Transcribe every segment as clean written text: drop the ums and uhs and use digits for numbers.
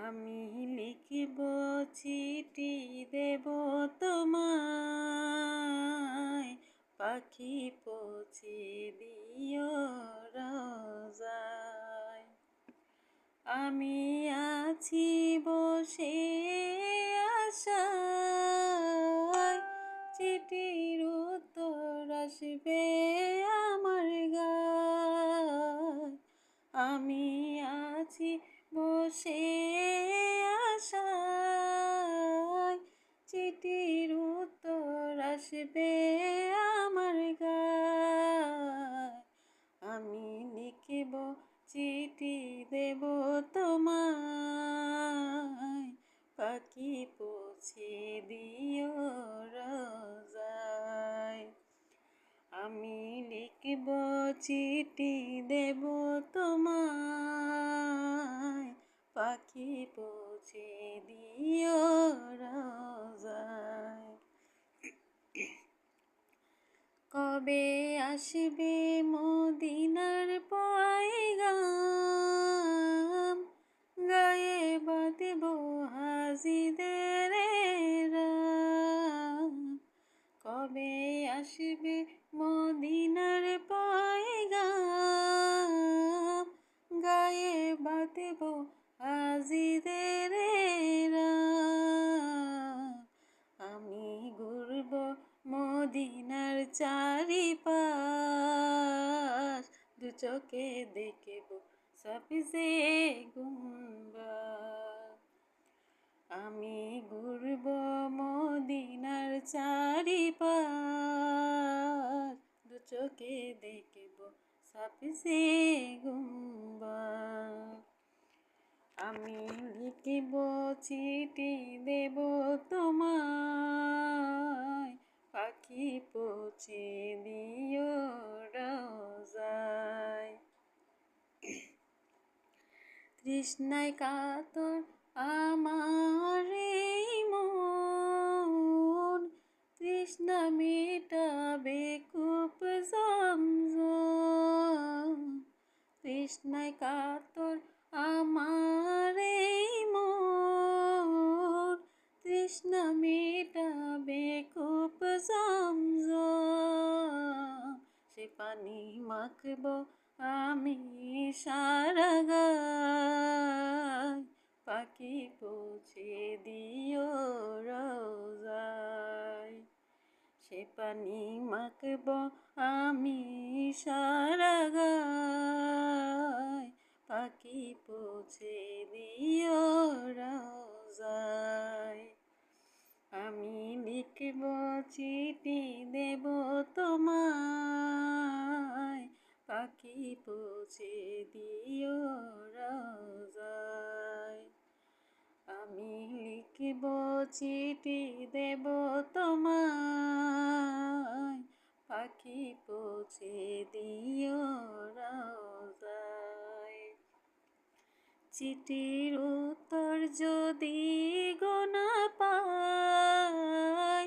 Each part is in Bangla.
আমি লিখিব চিঠি দেব তোমায়, পাখি পৌঁছে দিও রোজায়। আমি আছি বসে আশায়, চিঠির উত্তর আসবে আমার গায়। আমি আছি বসে আশায়, চিঠির উত্তর আসবে আমার গায়। আমি লিখিব চিঠি দেব তোমায়, পাখি পৌঁছে দিও রোজায়। আমি লিখিব চিঠি দেব তোমায়, পাখি পৌঁছে দিও রোজায়। কবে আসবে মদিনার পয়গাম, গায়ে বাঁধব হাজিদের রাম। কবে আসবে মদিনার পয়গাম, গায়ে বাঁধব হাজিদের রাম। আমি ঘুরব মদিনার চারিপাশ, দু চোখে দেখব সবচে গুম্বাদ। আমি ঘুরব মদিনার চারিপাশ, দু চোখে দেখব সবচে গুম্বাদ। আমি লিখিব চিঠি দেব তোমায়, পাখি পৌঁছে দিও রোজায়। তৃষ্ণায় কাতর আমার এই মন, তৃষ্ণা মেটাবে কূপ জমজম। তৃষ্ণায় কাতর আমার এই মন, তৃষ্ণা মেটাবে কূপ জমজম। সে পানি মাখব আমি সারা গায়, পাখি পৌঁছে দিও রোজায়। সে পানি মাখব আমি সারা গায়, পাখি পৌঁছে দিও রোজায়। আমি লিখব চিঠি দেব তোমায়, পাখি পৌঁছে দিও রোজায়। আমি লিখব চিঠি দেব তোমায়, পাখি পৌঁছে দিও রোজায়। চিঠির উত্তর যদি গো না পাই,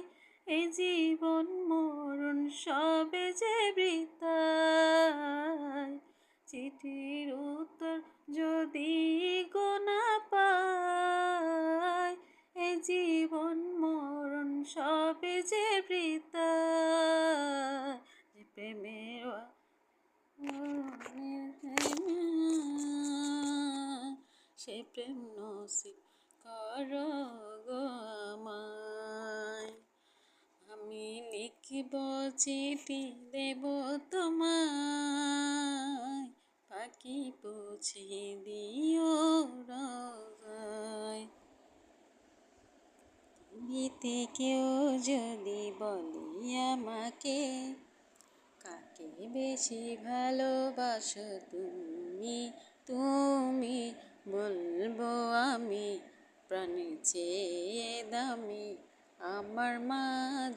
এই জীবন মরণ সবে যে বৃথায়। চিঠির উত্তর যদি গো না পাই, এই জীবন মরণ সবে যে বৃথায়। যে প্রেমের সে প্রেম নসিব করো গো আমায়। আমি লিখিব চিঠি দেব তোমায়, পাখি পৌঁছে দিও রোজায়। পৃথিবীতে কেউ যদি বলি আমাকে, কাকে বেশি ভালোবাসো তুমি, তুমি বলবো আমি প্রাণের চেয়ে দামি আমার মা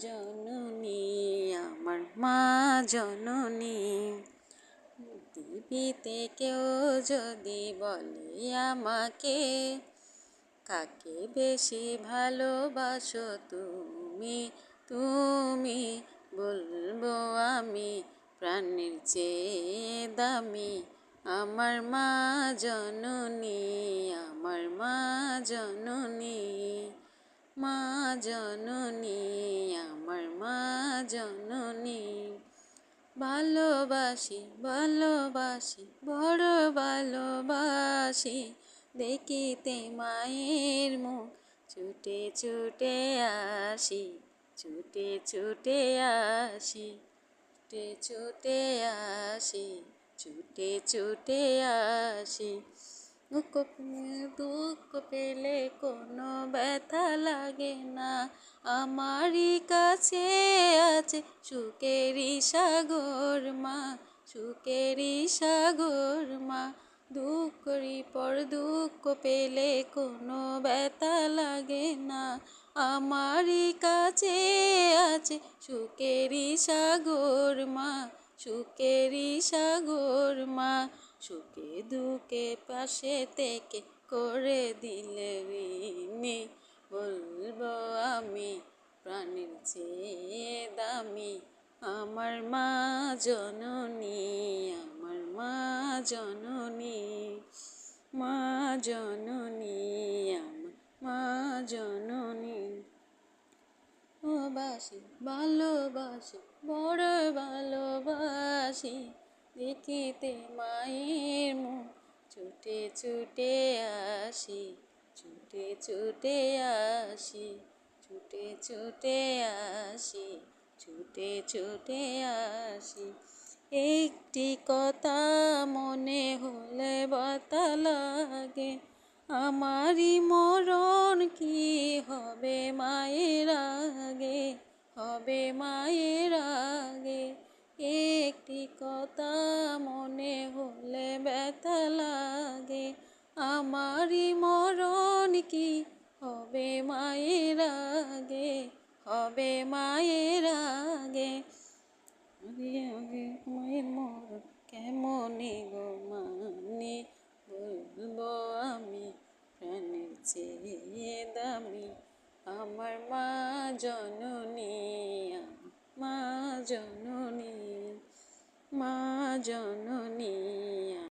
জননী, আমার মা জননী। পৃথিবীতে কেউ যদি বলে আমাকে, কাকে বেশি ভালোবাসো তুমি, তুমি বলবো আমি প্রাণের চেয়ে দামি আমার মা জননী, আমার মা জননী, মা জননী, আমার মা জননী। ভালোবাসি ভালোবাসি বড় ভালোবাসি, দেখিতে মায়ের মুখ ছুটে ছুটে আসি, ছুটে ছুটে আসি, ছুটে ছুটে আসি, ছুটে ছুটে আসি। দুঃখ পেলে কোনো ব্যথা লাগে না, আমারই কাছে আছে সুখেরই সাগর মা, সুখেরই সাগর মা। দুঃখেরই পর দুঃখ পেলে কোনো ব্যথা লাগে না, আমারই কাছে আছে সুখেরই সাগর মা, সুখেরই সাগর মা। সুখে দুঃখে পাশে থেকে করে দিলে ঋণী, বলবো আমি প্রাণের চেয়ে দামি, আমার মা জননী, আমার মা জননী, মা জননী, আমার মা জননী। ভালোবাসি ভালোবাসি বড় ভালোবাসি, দেখিতে মায়ের মুখ ছুটে ছুটে আসি, ছুটে ছুটে আসি, ছুটে ছুটে আসি, ছুটে ছুটে আসি। একটি কথা মনে হলে ব্যথা লাগে, আমারই মরণ কি হবে মায়ের আগে, হবে মায়ের আগে। একটি কথা মনে হলে ব্যথা লাগে, আমারই মরণ কি হবে মায়ের আগে, হবে মায়ের আগে। মায়ের মরণ কেমনে গো মানে, বলবো আমি প্রাণের চেয়ে দামি, আমার মা জননী, মা জননী, মা জননী।